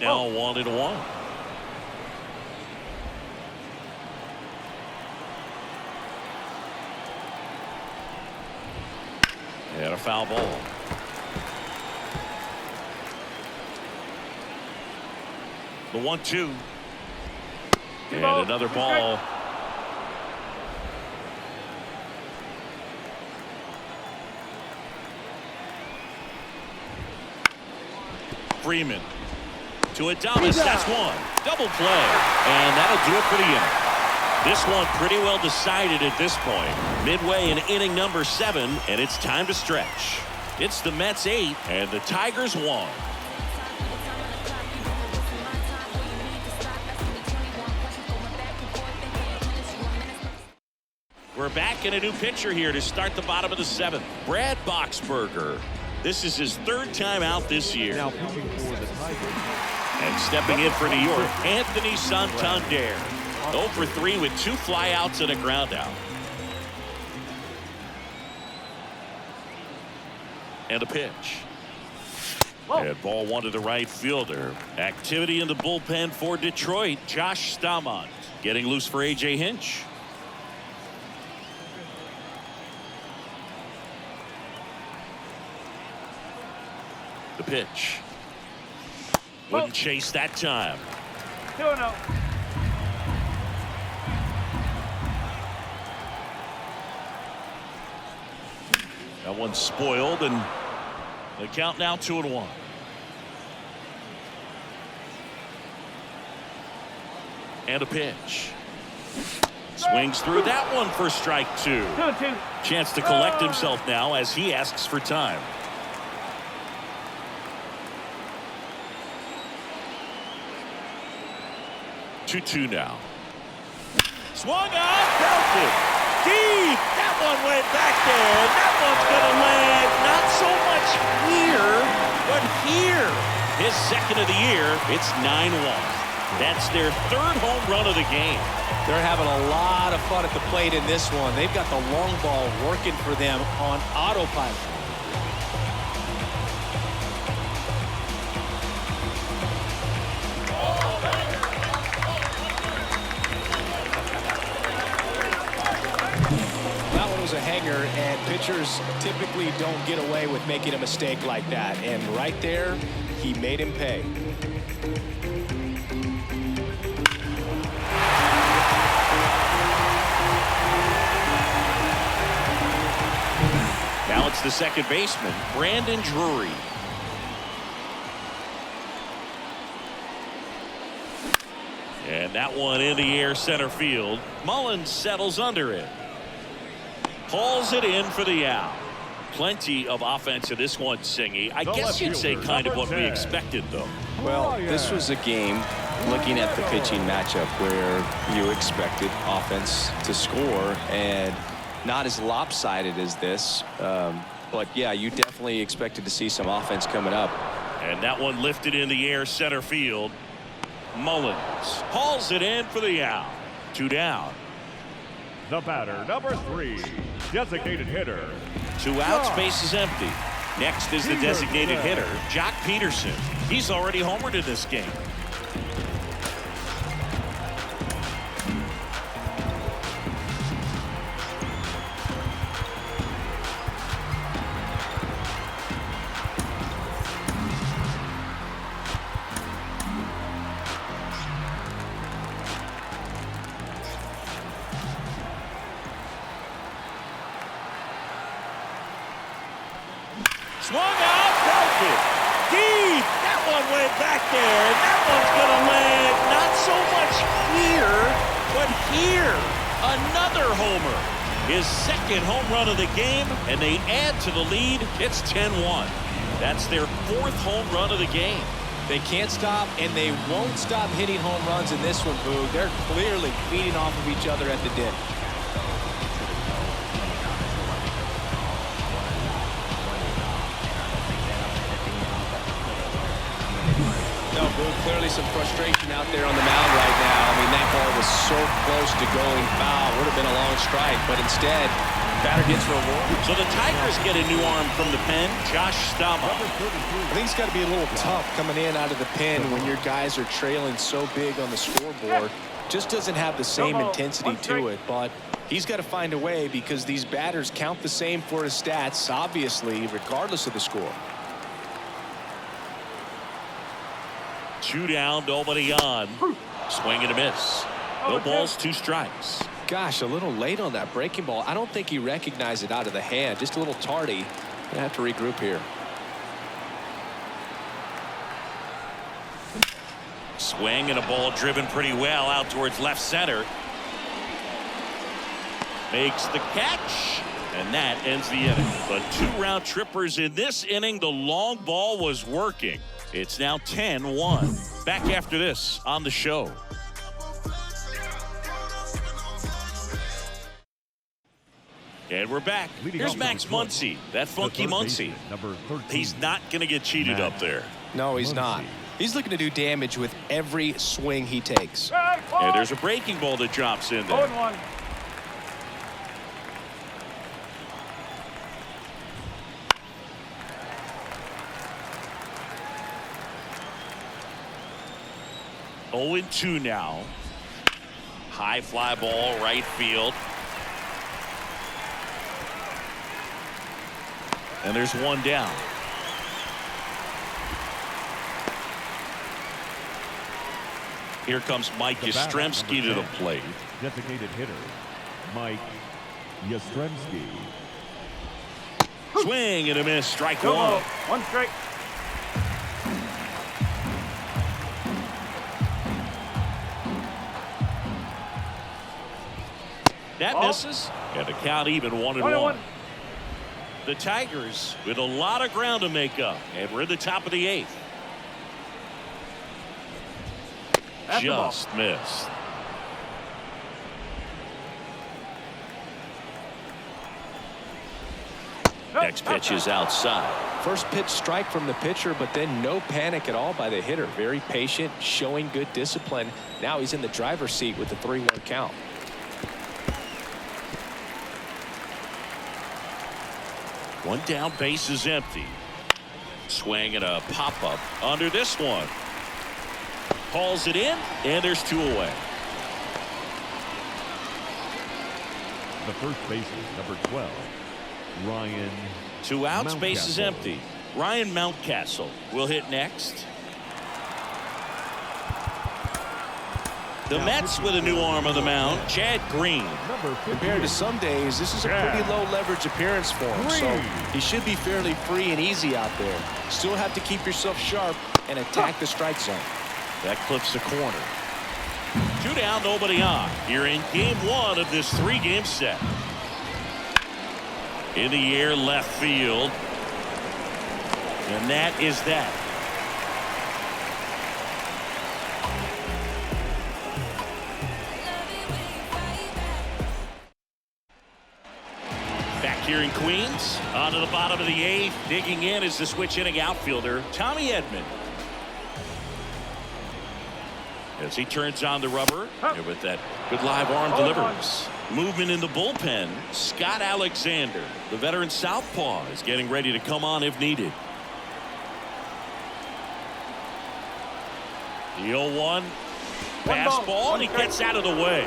Now 1-1. And a foul ball. The 1-2. And another ball. Freeman to Adames. That's one. Double play. And that'll do it for the inning. This one pretty well decided at this point. Midway in inning number 7, and it's time to stretch. It's the Mets 8 and the Tigers 1. We're back in a new pitcher here to start the bottom of the 7th. Brad Boxberger. This is his 3rd time out this year.
Now pitching for the Tigers.
And stepping in for New York, Anthony Santander. 0 for 3 with 2 flyouts and a ground out. And a pitch. And ball 1 to the right fielder. Activity in the bullpen for Detroit. Josh Staumont getting loose for A.J. Hinch. The pitch. Wouldn't chase that time.
2-0.
That one's spoiled, and the count now 2-1. And a pitch. Swings through that one for strike 2.
2-2.
Chance to collect himself now as he asks for time. 2-2 now. Swung on, belted deep. That one went back there. And that one's going to land not so much here, but here. His 2nd of the year. It's 9-1. That's their 3rd home run of the game.
They're having a lot of fun at the plate in this one. They've got the long ball working for them on autopilot. That one was a hanger, and pitchers typically don't get away with making a mistake like that. And right there, he made him pay.
Now it's the second baseman, Brandon Drury. And that one in the air center field. Mullins settles under it. Pulls it in for the out. Plenty of offense in this one, Singy. I guess you'd say kind of what we expected, though.
Well, this was a game, looking at the pitching matchup, where you expected offense to score, and not as lopsided as this. But, yeah, you definitely expected to see some offense coming up.
And that one lifted in the air center field. Mullins hauls it in for the out. 2 down.
The batter, number 3, designated hitter.
2 outs, base is empty. Next is the designated hitter, Jock Peterson. He's already homered in this game. Swung out, broke it. Deep. That one went back there. And that one's going to land not so much here, but here. Another homer. His 2nd home run of the game, and they add to the lead. It's 10-1. That's their 4th home run of the game.
They can't stop, and they won't stop hitting home runs in this one, Boog. They're clearly feeding off of each other at the dip. No, Boog, clearly some frustration out there on the mound right now. I mean, that ball was so close to going foul. Would have been a long strike, but instead, batter gets rewarded.
So the Tigers get a new arm from the pen, Josh Stama.
I think it's got to be a little tough coming in out of the pen when your guys are trailing so big on the scoreboard. Just doesn't have the same intensity to it, but he's got to find a way because these batters count the same for his stats, obviously, regardless of the score.
2 down, nobody on. Swing and a miss. No balls, 2 strikes.
Gosh, a little late on that breaking ball. I don't think he recognized it out of the hand. Just a little tardy. Gonna have to regroup here.
Swing and a ball driven pretty well out towards left center. Makes the catch. And that ends the inning. But 2 round trippers in this inning. The long ball was working. It's now 10-1. Back after this on the show. And we're back. Here's Max Muncy, that funky Muncy. He's not going to get cheated up there.
No, he's not. He's looking to do damage with every swing he takes.
And there's a breaking ball that drops in there.
0-1.
Oh, 0-2 now. High fly ball, right field. And there's 1 down. Here comes Mike Yastrzemski to the plate.
Designated hitter, Mike Yastrzemski.
Swing and a miss. Strike 1.
1 strike.
That misses. And the count even 1-1. The Tigers with a lot of ground to make up. And we're in the top of the 8th. Just missed. Next pitch is outside.
First pitch strike from the pitcher, but then no panic at all by the hitter. Very patient, showing good discipline. Now he's in the driver's seat with the 3-1 count.
One down, base is empty. Swing and a pop-up under this one. Calls it in, and there's 2 away.
The first baseman, number 12, Ryan.
2 outs, base is
Mountcastle.
empty. Ryan Mountcastle will hit next. The Mets with a new arm on the mound, Chad Green.
Number 58.
Compared to some days, this is a pretty low leverage appearance for him, so he should be fairly free and easy out there. Still have to keep yourself sharp and attack the strike zone.
That clips the corner. 2 down, nobody on. Here in game 1 of this 3-game set. In the air, left field. And that is that. Back here in Queens, on to the bottom of the 8th. Digging in is the switch hitting outfielder, Tommy Edman. As he turns on the rubber, and with that good live arm delivers. Movement in the bullpen, Scott Alexander, the veteran southpaw, is getting ready to come on if needed. The 0-1 fastball, and he gets out of the way.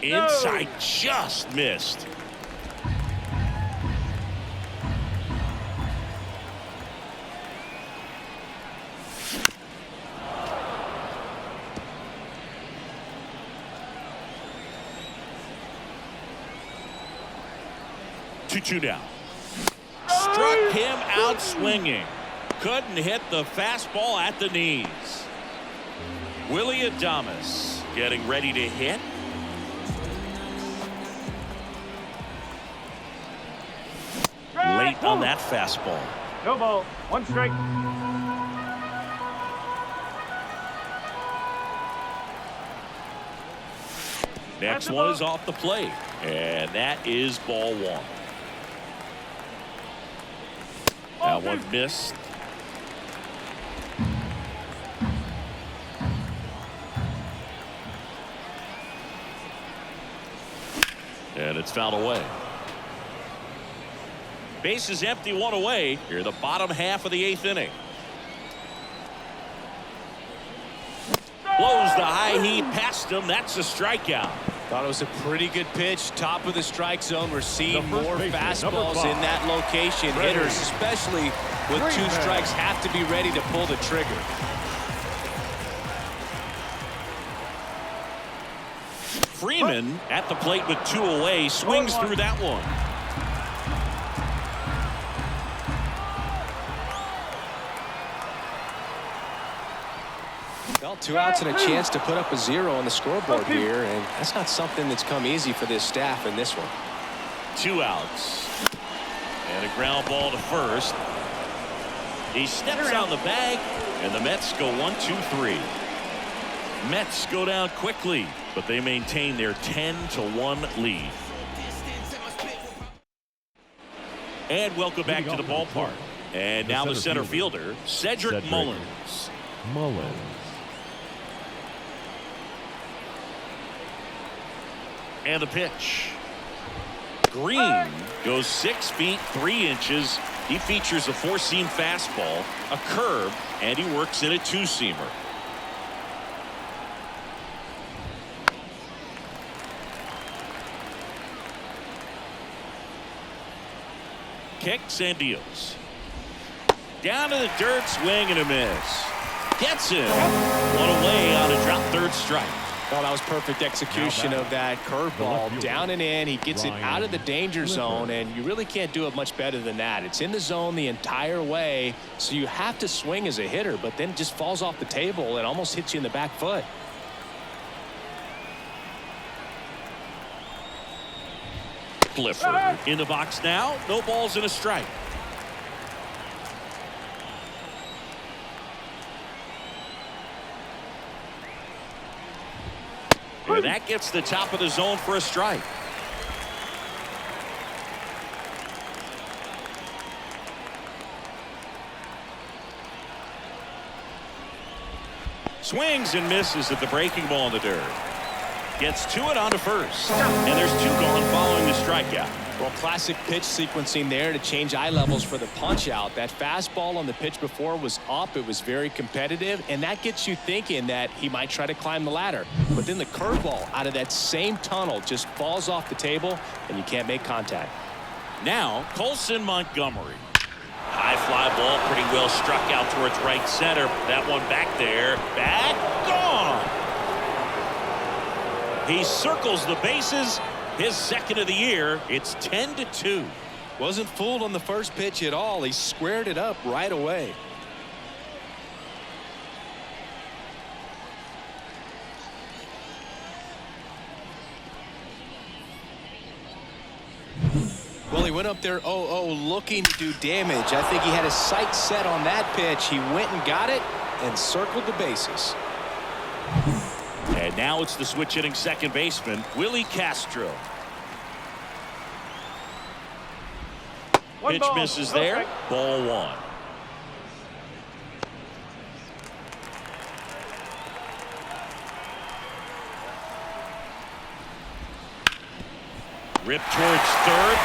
Inside, just missed. Two down. Struck him out swinging. Couldn't hit the fastball at the knees. Willie Adames getting ready to hit. Late on that fastball.
No ball. 1 strike.
Next one is off the plate. And that is ball 1. That one missed. And it's fouled away. Base is empty, 1 away. Here, the bottom half of the 8th inning. Blows the high heat past him. That's a strikeout.
Thought it was a pretty good pitch, top of the strike zone. We're seeing
The first
more
baseman,
fastballs
number 5.
in that location.
Ready.
Hitters, especially with 2 strikes, have to be ready to pull the trigger.
Freeman at the plate with 2 away, swings through that one.
Well, 2 outs and a chance to put up a 0 on the scoreboard here, and that's not something that's come easy for this staff in this one.
2 outs. And a ground ball to first. He steps on the bag, and the Mets go 1-2-3. Mets go down quickly, but they maintain their 10-1 lead. And welcome back to the ballpark. And now the center fielder, Cedric Mullins. And the pitch. Green goes 6 feet 3 inches. He features a 4-seam fastball, a curve, and he works in a 2-seamer. Kicks and deals. Down to the dirt, swing and a miss. Gets him. 1 away on a drop 3rd strike.
Well, that was perfect execution of that curveball. Down and in, he gets it out of the danger zone, and you really can't do it much better than that. It's in the zone the entire way, so you have to swing as a hitter, but then it just falls off the table and almost hits you in the back foot.
Clifford in the box now. No balls and a strike. And that gets the top of the zone for a strike. Swings and misses at the breaking ball in the dirt. Gets to it on to first. And there's two gone following the strikeout.
Well, classic pitch sequencing there to change eye levels for the punch out. That fastball on the pitch before was up. It was very competitive, and that gets you thinking that he might try to climb the ladder. But then the curveball out of that same tunnel just falls off the table, and you can't make contact.
Now, Colson Montgomery. High fly ball, pretty well struck out towards right center. That one back there. Back, gone. He circles the bases. His second of the year. It's 10-2.
Wasn't fooled on the first pitch at all. He squared it up right away. Well, he went up there 0-0 looking to do damage. I think he had his sights set on that pitch. He went and got it and circled the bases.
And now it's the switch hitting second baseman, Willie Castro. Pitch misses there. Ball one. Rip towards third.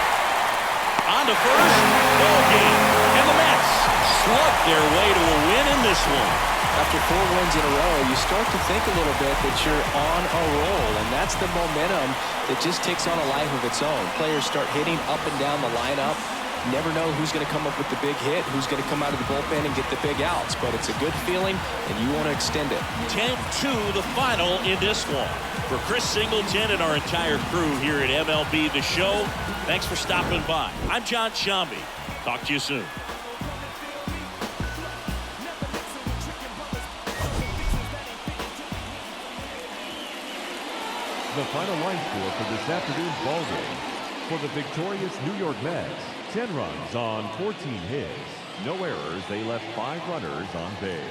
On to first. Ball game. And the Mets slug their way to a win in this one.
After 4 wins in a row, you start to think a little bit that you're on a roll, and that's the momentum that just takes on a life of its own. Players start hitting up and down the lineup. Never know who's going to come up with the big hit, who's going to come out of the bullpen and get the big outs, but it's a good feeling, and you want to extend it.
10-2 the final in this one. For Chris Singleton and our entire crew here at MLB The Show, thanks for stopping by. I'm John Shambi. Talk to you soon.
The final line score for this afternoon's ball game. For the victorious New York Mets, 10 runs on 14 hits. No errors. They left 5 runners on base.